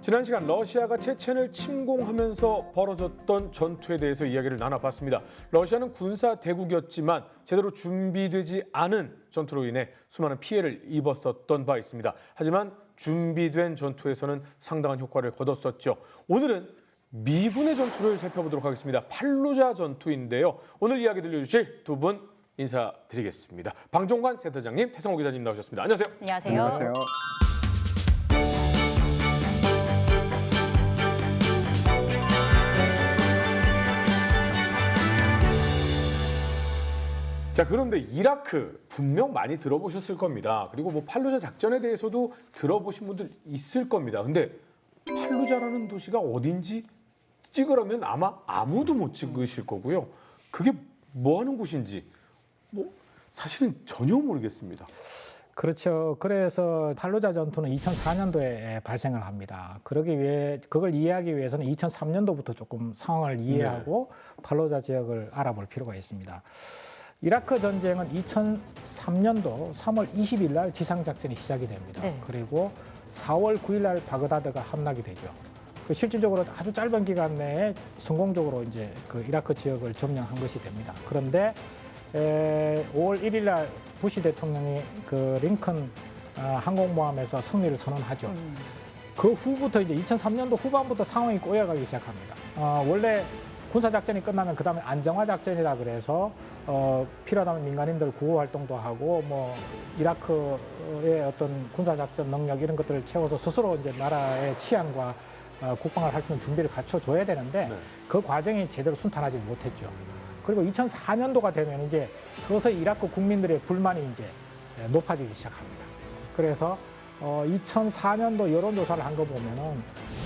지난 시간 러시아가 체첸을 침공하면서 벌어졌던 전투에 대해서 이야기를 나눠봤습니다. 러시아는 군사 대국이었지만 제대로 준비되지 않은 전투로 인해 수많은 피해를 입었었던 바 있습니다. 하지만 준비된 전투에서는 상당한 효과를 거뒀었죠. 오늘은 미군의 전투를 살펴보도록 하겠습니다. 팔루자 전투인데요. 오늘 이야기 들려주실 두 분 인사드리겠습니다. 방종관 센터장님, 태성호 기자님 나오셨습니다. 안녕하세요. 안녕하세요. 안녕하세요. 자, 그런데 이라크 분명 많이 들어보셨을 겁니다. 그리고 뭐 팔루자 작전에 대해서도 들어보신 분들 있을 겁니다. 근데 팔루자라는 도시가 어딘지 찍으라면 아마 아무도 못 찍으실 거고요. 그게 뭐 하는 곳인지 뭐 사실은 전혀 모르겠습니다. 그렇죠. 그래서 팔루자 전투는 2004년도에 발생을 합니다. 그걸 이해하기 위해서는 2003년도부터 조금 상황을 이해하고 팔루자 지역을 알아볼 필요가 있습니다. 이라크 전쟁은 2003년도 3월 20일 날 지상작전이 시작이 됩니다. 네. 그리고 4월 9일 날 바그다드가 함락이 되죠. 실질적으로 아주 짧은 기간 내에 성공적으로 이제 그 이라크 지역을 점령한 것이 됩니다. 그런데 5월 1일 날 부시 대통령이 그 링컨 항공모함에서 승리를 선언하죠. 그 후부터 이제 2003년도 후반부터 상황이 꼬여가기 시작합니다. 원래 군사작전이 끝나면 그 다음에 안정화작전이라 그래서 필요하다면 민간인들 구호 활동도 하고 뭐 이라크의 어떤 군사작전 능력 이런 것들을 채워서 스스로 이제 나라의 치안과 국방을 할 수 있는 준비를 갖춰줘야 되는데 그 과정이 제대로 순탄하지 못했죠. 그리고 2004년도가 되면 이제 서서히 이라크 국민들의 불만이 이제 높아지기 시작합니다. 그래서 2004년도 여론조사를 한 거 보면은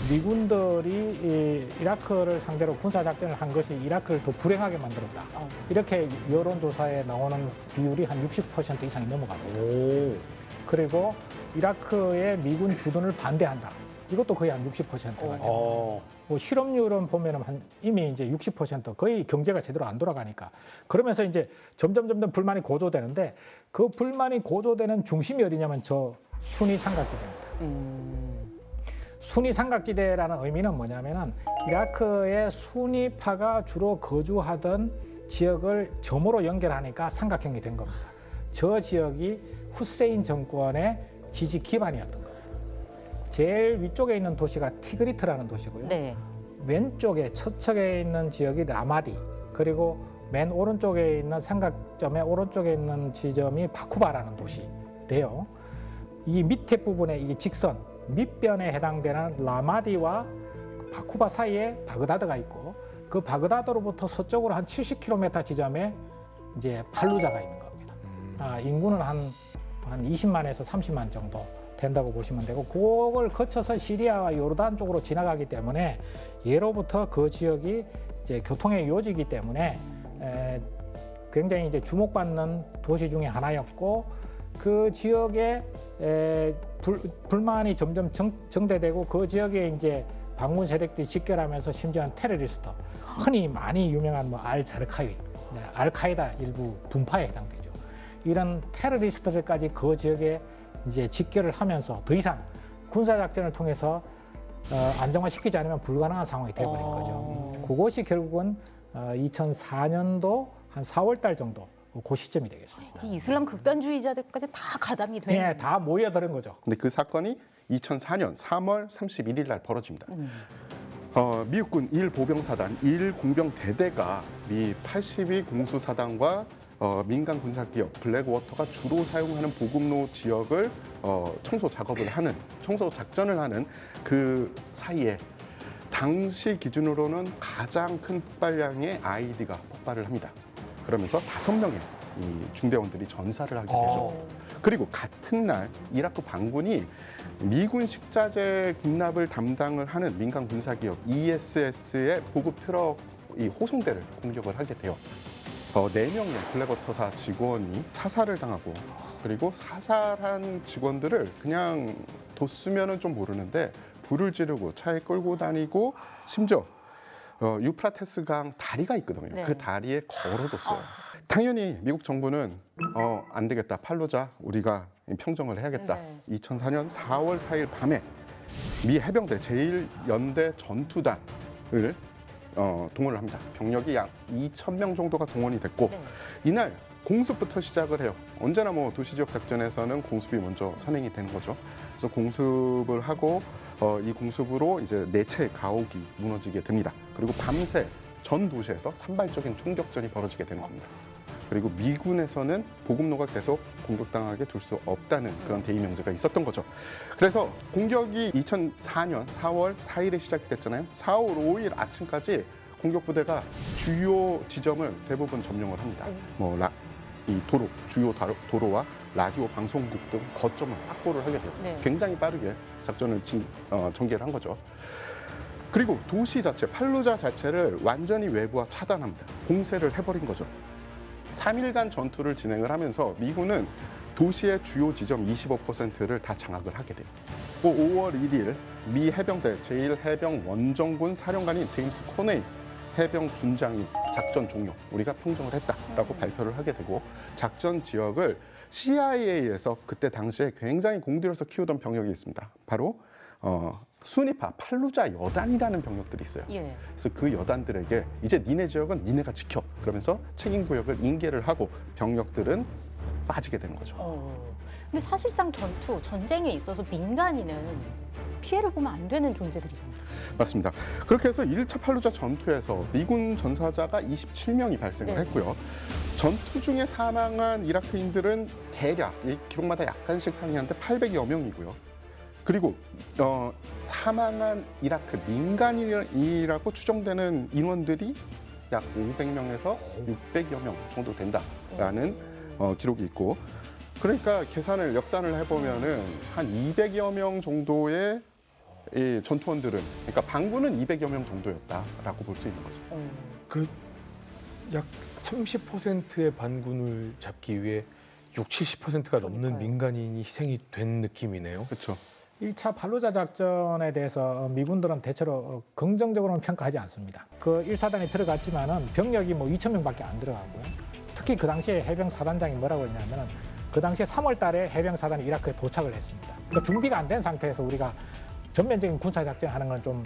미군들이 이라크를 상대로 군사작전을 한 것이 이라크를 더 불행하게 만들었다. 이렇게 여론조사에 나오는 비율이 한 60% 이상이 넘어갑니다. 그리고 이라크의 미군 주둔을 반대한다. 이것도 거의 한 60%가 됩니다. 뭐 실업률은 보면은 이미 이제 60% 거의 경제가 제대로 안 돌아가니까 그러면서 이제 점점 불만이 고조되는데 그 불만이 고조되는 중심이 어디냐면 저 순위 삼각지대입니다. 순위 삼각지대라는 의미는 뭐냐면은 이라크의 순위파가 주로 거주하던 지역을 점으로 연결하니까 삼각형이 된 겁니다. 저 지역이 후세인 정권의 지지 기반이었던 거예요. 제일 위쪽에 있는 도시가 티그리트라는 도시고요. 네. 왼쪽에 서쪽에 있는 지역이 라마디, 그리고 맨 오른쪽에 있는 삼각점의 오른쪽에 있는 지점이 바쿠바라는 도시인데요. 이 밑에 부분에 이게 직선 밑변에 해당되는 라마디와 바쿠바 사이에 바그다드가 있고 그 바그다드로부터 서쪽으로 한 70km 지점에 이제 팔루자가 있는 겁니다. 인구는 한 20만에서 30만 정도 된다고 보시면 되고 그걸 거쳐서 시리아와 요르단 쪽으로 지나가기 때문에 예로부터 그 지역이 이제 교통의 요지이기 때문에 굉장히 이제 주목받는 도시 중에 하나였고 그 지역에 불만이 점점 정대되고 그 지역에 이제 반군 세력들이 집결하면서 심지어는 테러리스트 흔히 많이 유명한 뭐 알자르카위, 알카에다 일부 분파에 해당되죠. 이런 테러리스트들까지 그 지역에 이제 집결을 하면서 더 이상 군사작전을 통해서 안정화시키지 않으면 불가능한 상황이 돼버린 거죠. 그것이 결국은 2004년도 한 4월 달 정도 그 시점이 되겠습니다. 이 이슬람 극단주의자들까지 다 가담이 되는. 네, 다 모여드는 거죠. 근데 그 사건이 2004년 3월 31일 날 벌어집니다. 미국군 1보병사단 1공병대대가 미 82 공수사단과 민간 군사기업 블랙워터가 주로 사용하는 보급로 지역을 청소 작전을 하는 그 사이에 당시 기준으로는 가장 큰 폭발량의 IED가 폭발을 합니다. 그러면서 5명의 이 중대원들이 전사를 하게 되죠. 그리고 같은 날 이라크 반군이 미군 식자재 군납을 담당을 하는 민간 군사기업 ESS의 보급 트럭 이 호송대를 공격을 하게 돼요. 4명의 블랙워터사 직원이 사살을 당하고 그리고 사살한 직원들을 그냥 뒀으면 좀 모르는데 불을 지르고 차에 끌고 다니고 심지어 유프라테스 강 다리가 있거든요. 네. 그 다리에 걸어뒀어요. 당연히 미국 정부는 안 되겠다. 팔루자 우리가 평정을 해야겠다. 네. 2004년 4월 4일 밤에 미 해병대 제1연대 전투단을 동원을 합니다. 병력이 약 2,000명 정도가 동원이 됐고 네. 이날 공습부터 시작을 해요. 언제나 뭐 도시지역 작전에서는 공습이 먼저 선행이 되는 거죠. 그래서 공습을 하고 이 공습으로 이제 내체 가옥이 무너지게 됩니다. 그리고 밤새 전 도시에서 산발적인 총격전이 벌어지게 되는 겁니다. 그리고 미군에서는 보급로가 계속 공격당하게 둘 수 없다는 그런 대의 명제가 있었던 거죠. 그래서 공격이 2004년 4월 4일에 시작됐잖아요. 4월 5일 아침까지 공격 부대가 주요 지점을 대부분 점령을 합니다. 이 주요 도로와 라디오 방송국 등 거점을 확보를 하게 돼요. 네. 굉장히 빠르게 작전을 전개를 한 거죠. 그리고 도시 자체, 팔루자 자체를 완전히 외부와 차단합니다. 공세를 해버린 거죠. 3일간 전투를 진행을 하면서 미군은 도시의 주요 지점 25%를 다 장악을 하게 돼요. 5월 1일 미 해병대 제1해병원정군 사령관인 제임스 코네이 해병 군장이 작전 종료, 우리가 평정을 했다라고 발표를 하게 되고 작전 지역을 CIA에서 그때 당시에 굉장히 공들여서 키우던 병력이 있습니다. 바로 순위파 팔루자 여단이라는 병력들이 있어요. 예. 그래서 그 여단들에게 이제 니네 지역은 니네가 지켜. 그러면서 책임 구역을 인계를 하고 병력들은 빠지게 되는 거죠. 근데 사실상 전쟁에 있어서 민간인은 피해를 보면 안 되는 존재들이잖아요. 맞습니다. 그렇게 해서 1차 팔루자 전투에서 미군 전사자가 27명이 발생을 네. 했고요. 전투 중에 사망한 이라크인들은 대략 이 기록마다 약간씩 상이한데 800여 명이고요. 그리고 사망한 이라크 민간인이라고 추정되는 인원들이 약 500명에서 600여 명 정도 된다라는 기록이 있고, 그러니까 역산을 해보면은 한 200여 명 정도의 이 전투원들은, 그러니까 반군은 200여 명 정도였다라고 볼 수 있는 거죠. 그 약 30%의 반군을 잡기 위해 60~70%가 넘는 그러니까요. 민간인이 희생이 된 느낌이네요. 그렇죠. 1차 팔루자 작전에 대해서 미군들은 대체로 긍정적으로는 평가하지 않습니다. 그 1사단이 들어갔지만은 병력이 뭐 2,000명밖에 안 들어가고요. 특히 그 당시에 해병 사단장이 뭐라고 했냐면은 그 당시에 3월 달에 해병 사단이 이라크에 도착을 했습니다. 그러니까 준비가 안 된 상태에서 우리가 전면적인 군사 작전을 하는 건 좀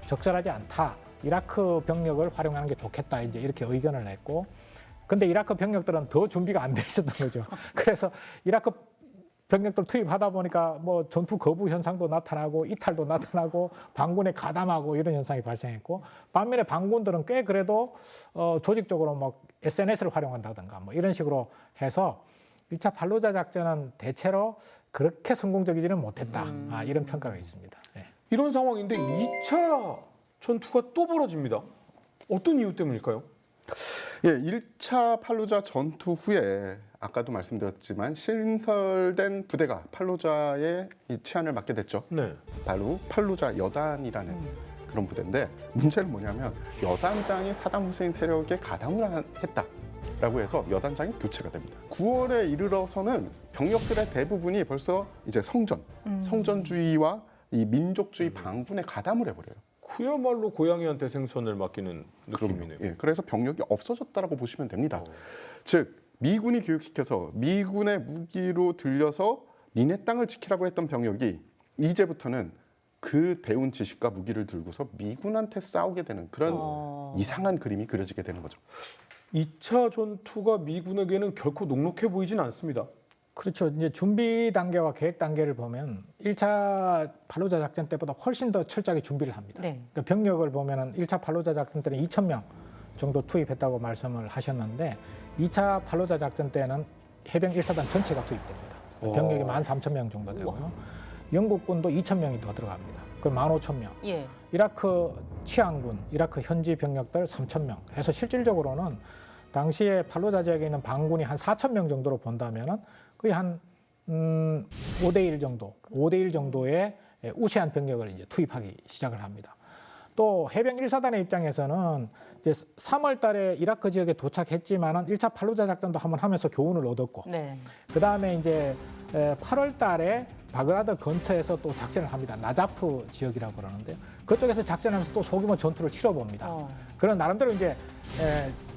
적절하지 않다. 이라크 병력을 활용하는 게 좋겠다. 이제 이렇게 의견을 냈고, 근데 이라크 병력들은 더 준비가 안 돼 있었던 거죠. 그래서 이라크 병력들 투입하다 보니까 뭐 전투 거부 현상도 나타나고 이탈도 나타나고 반군에 가담하고 이런 현상이 발생했고, 반면에 반군들은 꽤 그래도 조직적으로 막 SNS를 활용한다든가 뭐 이런 식으로 해서 1차 팔루자 작전은 대체로 그렇게 성공적이지는 못했다. 이런 평가가 있습니다. 네. 이런 상황인데 2차 전투가 또 벌어집니다. 어떤 이유 때문일까요? 예, 1차 팔루자 전투 후에 아까도 말씀드렸지만 신설된 부대가 팔루자의 이 치안을 맡게 됐죠. 네. 바로 팔루자 여단이라는 그런 부대인데, 문제는 뭐냐면 여단장이 사담 후세인 세력에 가담을 했다라고 해서 여단장이 교체가 됩니다. 9월에 이르러서는 병력들의 대부분이 벌써 이제 성전주의와 이 민족주의 반군에 가담을 해버려요. 그야말로 고양이한테 생선을 맡기는 느낌이네요. 예, 그래서 병력이 없어졌다라고 보시면 됩니다. 즉 미군이 교육시켜서 미군의 무기로 들려서 니네 땅을 지키라고 했던 병력이 이제부터는 그 배운 지식과 무기를 들고서 미군한테 싸우게 되는 그런 이상한 그림이 그려지게 되는 거죠. 2차 전투가 미군에게는 결코 녹록해 보이진 않습니다. 그렇죠. 이제 준비 단계와 계획 단계를 보면 1차 팔루자 작전 때보다 훨씬 더 철저하게 준비를 합니다. 네. 그러니까 병력을 보면은 1차 팔루자 작전 때는 2,000명 정도 투입했다고 말씀을 하셨는데 2차 팔루자 작전 때는 해병 1사단 전체가 투입됩니다. 병력이 13,000명 정도 되고요. 영국군도 2,000명이 더 들어갑니다. 그럼 15,000명. 예. 이라크 치안군, 이라크 현지 병력들 3,000명 해서 실질적으로는 당시에 팔루자 지역에 있는 반군이 한 4,000명 정도로 본다면은 거의 한 5대1 정도, 5대1 정도의 우세한 병력을 이제 투입하기 시작을 합니다. 또 해병 1사단의 입장에서는 이제 3월 달에 이라크 지역에 도착했지만은 1차 팔루자 작전도 한번 하면서 교훈을 얻었고, 네. 그다음에 이제 8월 달에 바그다드 근처에서 또 작전을 합니다. 나자프 지역이라고 그러는데요. 그쪽에서 작전하면서 또 소규모 전투를 치러봅니다. 그런 나름대로 이제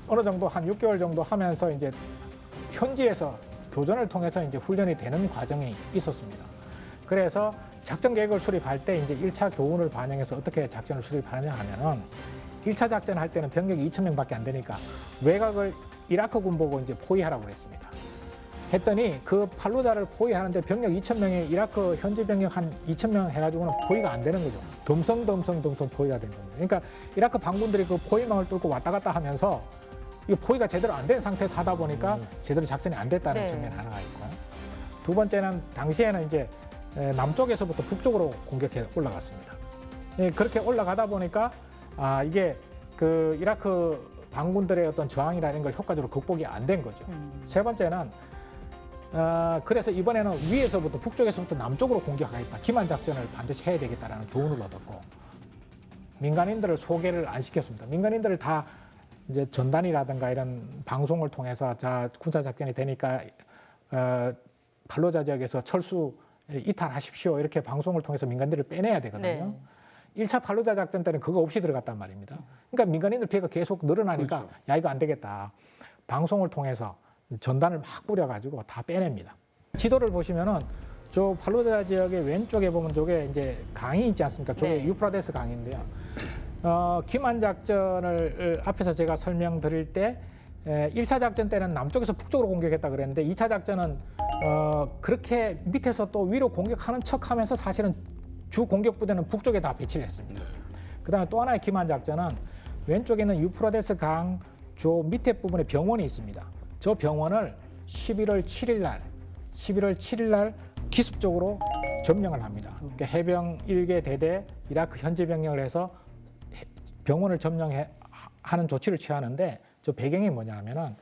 어느 정도 한 6개월 정도 하면서 이제 현지에서 교전을 통해서 이제 훈련이 되는 과정이 있었습니다. 그래서 작전 계획을 수립할 때 이제 1차 교훈을 반영해서 어떻게 작전을 수립하느냐 하면은 1차 작전 할 때는 병력이 2,000명밖에 안 되니까 외곽을 이라크 군 보고 이제 포위하라고 그랬습니다. 했더니 그 팔루자를 포위하는데 병력 2,000명에 이라크 현지 병력 한 2,000명 해가지고는 포위가 안 되는 거죠. 덤성덤성 포위가 된 겁니다. 그러니까 이라크 반군들이 그 포위망을 뚫고 왔다 갔다 하면서 이 포위가 제대로 안 된 상태에서 하다 보니까 제대로 작전이 안 됐다는 네. 측면 하나가 있고, 두 번째는 당시에는 이제 남쪽에서부터 북쪽으로 공격해 올라갔습니다. 예, 그렇게 올라가다 보니까 이게 그 이라크 반군들의 어떤 저항이라는 걸 효과적으로 극복이 안 된 거죠. 세 번째는 그래서 이번에는 위에서부터 북쪽에서부터 남쪽으로 공격하겠다. 기만 작전을 반드시 해야 되겠다라는 교훈을 얻었고, 민간인들을 소개를 안 시켰습니다. 민간인들을 다 이제 전단이라든가 이런 방송을 통해서 자 군사 작전이 되니까 팔로자 지역에서 철수 이탈하십시오. 이렇게 방송을 통해서 민간인들을 빼내야 되거든요. 네. 1차 팔로자 작전 때는 그거 없이 들어갔단 말입니다. 그러니까 민간인들 피해가 계속 늘어나니까 그렇죠. 야 이거 안 되겠다. 방송을 통해서 전단을 막 뿌려가지고 다 빼냅니다. 지도를 보시면은 저 팔로자 지역의 왼쪽에 보면 저게 이제 강이 있지 않습니까? 저게 네. 유프라데스 강인데요. 기만 작전을 앞에서 제가 설명드릴 때 1차 작전 때는 남쪽에서 북쪽으로 공격했다 그랬는데 2차 작전은 그렇게 밑에서 또 위로 공격하는 척하면서 사실은 주 공격 부대는 북쪽에 다 배치를 했습니다. 그다음에 또 하나의 기만 작전은 왼쪽에는 유프라데스 강 저 밑에 부분에 병원이 있습니다. 저 병원을 11월 7일 날 기습적으로 점령을 합니다. 그러니까 해병 1개 대대 이라크 현지 병력을 해서 병원을 점령하는 조치를 취하는데 저 배경이 뭐냐 하면은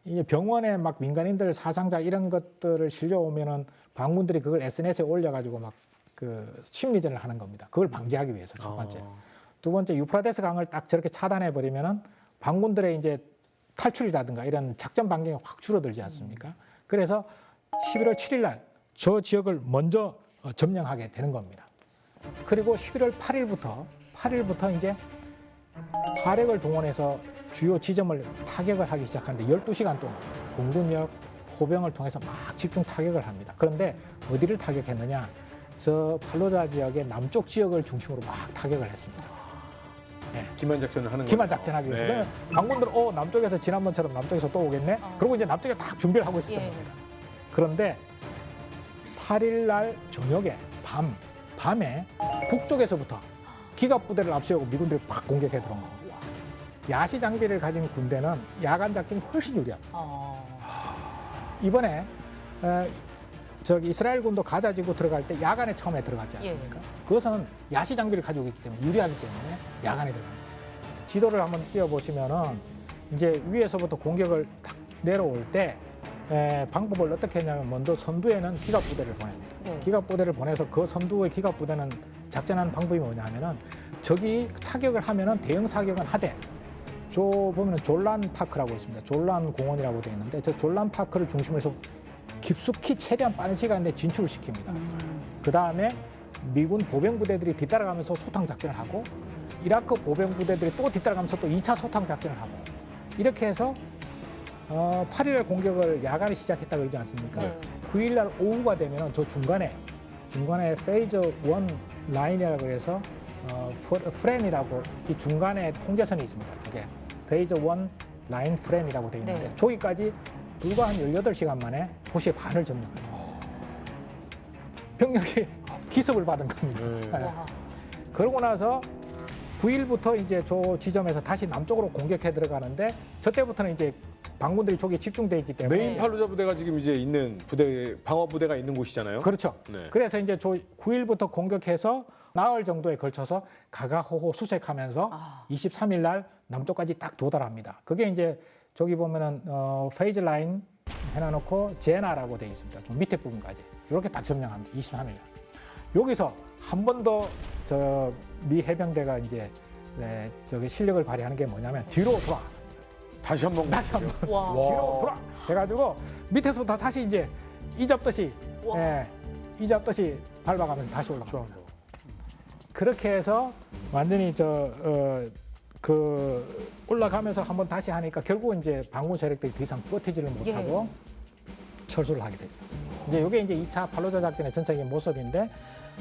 이게 병원에 막 민간인들 사상자 이런 것들을 실려오면은 반군들이 그걸 SNS에 올려가지고 막 그 심리전을 하는 겁니다. 그걸 방지하기 위해서 첫 번째. 두 번째 유프라데스 강을 딱 저렇게 차단해 버리면은 반군들의 이제 탈출이라든가 이런 작전 반경이 확 줄어들지 않습니까? 그래서 11월 7일 날 저 지역을 먼저 점령하게 되는 겁니다. 그리고 11월 8일부터 이제 화력을 동원해서 주요 지점을 타격을 하기 시작하는데 12시간 동안 공군력, 포병을 통해서 막 집중 타격을 합니다. 그런데 어디를 타격했느냐? 저 팔로자 지역의 남쪽 지역을 중심으로 막 타격을 했습니다. 네. 기만 작전을 하는 거예요. 기만 작전하기 위해서. 네. 반군들은 남쪽에서 지난번처럼 남쪽에서 또 오겠네. 그리고 이제 남쪽에 딱 준비를 하고 있었던 예. 겁니다. 그런데 8일 날 저녁에 밤에 북쪽에서부터 기갑 부대를 앞세우고 미군들이 팍 공격해 들어온 겁니다. 야시 장비를 가진 군대는 야간 작전이 훨씬 유리합니다. 이번에 저기 이스라엘 군도 가자 지구 들어갈 때 야간에 처음에 들어갔지 않습니까? 그것은 야시 장비를 가지고 있기 때문에 유리하기 때문에 야간에 들어갑니다. 지도를 한번 띄워보시면은 이제 위에서부터 공격을 딱 내려올 때 방법을 어떻게 했냐면 먼저 선두에는 기갑 부대를 보냅니다. 네. 기갑 부대를 보내서 그 선두의 기갑 부대는 작전하는 방법이 뭐냐 하면은 적이 사격을 하면은 대응 사격은 하되 저 보면은 졸란 파크라고 있습니다. 졸란 공원이라고 되어 있는데 저 졸란 파크를 중심으로 해서 깊숙이 최대한 빠른 시간 내에 진출을 시킵니다. 그 다음에 미군 보병 부대들이 뒤따라가면서 소탕 작전을 하고 이라크 보병 부대들이 또 뒤따라가면서 또 2차 소탕 작전을 하고 이렇게 해서 8일날 공격을 야간에 시작했다 그러지 않습니까? 네. 9일날 오후가 되면 저 중간에 페이즈 1 라인이라고 해서 프렌이라고 이 중간에 통제선이 있습니다. 그게 페이즈 1 라인 프렌이라고 되어 있는데 네. 저기까지 불과 한 18시간 만에 도시의 반을 점령하죠. 병력이 기습을 받은 겁니다. 네. 와. 그러고 나서 9일부터 이제 저 지점에서 다시 남쪽으로 공격해 들어가는데 저 때부터는 이제 반군들이 저기에 집중돼 있기 때문에 메인 팔루자 부대가 지금 이제 있는 부대 방어 부대가 있는 곳이잖아요. 그렇죠. 네. 그래서 이제 저 9일부터 공격해서 나흘 정도에 걸쳐서 가가호호 수색하면서 23일 날 남쪽까지 딱 도달합니다. 그게 이제 저기 보면은 페이즈 라인 해놔놓고 제나라고 되어 있습니다. 좀 밑에 부분까지 이렇게 딱 점령합니다. 23일 날. 여기서 한 번 더 저 미 해병대가 이제 저기 실력을 발휘하는 게 뭐냐면 뒤로 돌아. 다시 한번 와. 뒤로 돌아. 해가지고 밑에서부터 다시 이제 이잡듯이 이잡듯이 밟아가면서 다시 올라가. 그렇게 해서 완전히 올라가면서 한번 다시 하니까 결국 이제 반군 세력들이 더 이상 버티지를 못하고 철수를 하게 되죠. 이제 이게 이제 2차 팔로자 작전의 전체적인 모습인데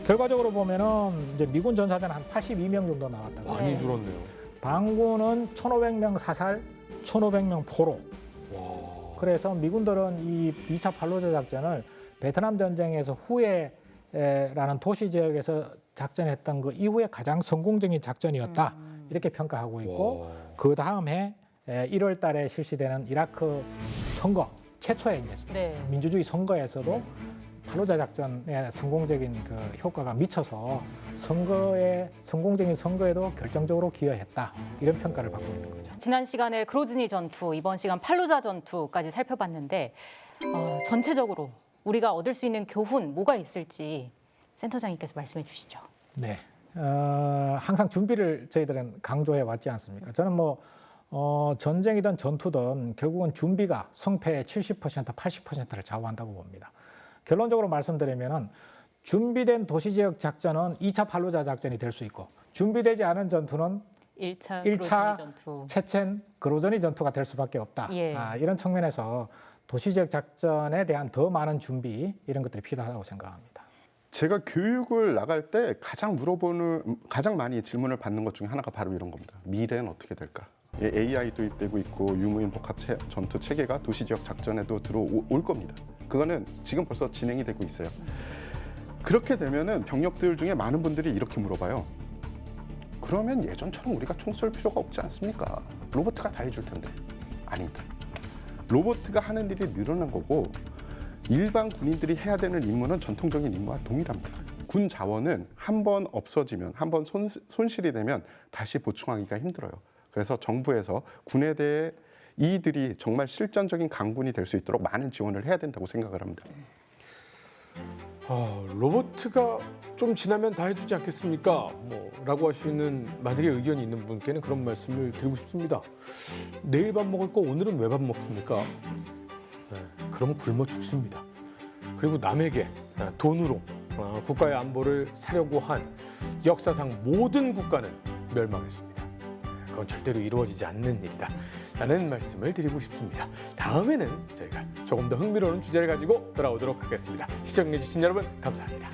결과적으로 보면은 이제 미군 전사자는 한 82명 정도 나왔다고. 많이 네. 줄었네요. 반군은 1,500명 사살, 1,500명 포로. 와. 그래서 미군들은 이 2차 팔로자 작전을 베트남 전쟁에서 후에라는 도시 지역에서 작전했던 그 이후에 가장 성공적인 작전이었다. 이렇게 평가하고 있고 와. 그 다음 해 1월 달에 실시되는 이라크 선거 최초의 이제 네. 민주주의 선거에서도 팔로자 작전의 성공적인 그 효과가 미쳐서 성공적인 선거에도 결정적으로 기여했다. 이런 평가를 받고 있는 거죠. 지난 시간에 그로즈니 전투, 이번 시간 팔루자 전투까지 살펴봤는데 전체적으로 우리가 얻을 수 있는 교훈 뭐가 있을지 센터장님께서 말씀해 주시죠. 네. 항상 준비를 저희들은 강조해 왔지 않습니까? 저는 전쟁이든 전투든 결국은 준비가 성패의 70%, 80%를 좌우한다고 봅니다. 결론적으로 말씀드리면은 준비된 도시지역 작전은 2차 팔루자 작전이 될 수 있고 준비되지 않은 전투는 1차 일 차 그로즈니 전투. 체첸 그로즈니 전투가 될 수밖에 없다. 예. 이런 측면에서 도시지역 작전에 대한 더 많은 준비 이런 것들이 필요하다고 생각합니다. 제가 교육을 나갈 때 가장 많이 질문을 받는 것 중에 하나가 바로 이런 겁니다. 미래는 어떻게 될까? AI 도입되고 있고 유무인 복합 전투 체계가 도시 지역 작전에도 들어올 겁니다. 그거는 지금 벌써 진행이 되고 있어요. 그렇게 되면은 병력들 중에 많은 분들이 이렇게 물어봐요. 그러면 예전처럼 우리가 총 쏠 필요가 없지 않습니까? 로봇가 다 해줄 텐데. 아닙니다. 로봇가 하는 일이 늘어난 거고 일반 군인들이 해야 되는 임무는 전통적인 임무와 동일합니다. 군 자원은 한 번 없어지면, 한 번 손실이 되면 다시 보충하기가 힘들어요. 그래서 정부에서 군에 대해 이들이 정말 실전적인 강군이 될 수 있도록 많은 지원을 해야 된다고 생각을 합니다. 로봇가 좀 지나면 다 해주지 않겠습니까? 라고 하시는 만약에 의견이 있는 분께는 그런 말씀을 드리고 싶습니다. 내일 밥 먹을 거 오늘은 왜 밥 먹습니까? 네, 그럼 굶어 죽습니다. 그리고 남에게 돈으로 국가의 안보를 사려고 한 역사상 모든 국가는 멸망했습니다. 그건 절대로 이루어지지 않는 일이다. 라는 말씀을 드리고 싶습니다. 다음에는 저희가 조금 더 흥미로운 주제를 가지고 돌아오도록 하겠습니다. 시청해주신 여러분 감사합니다.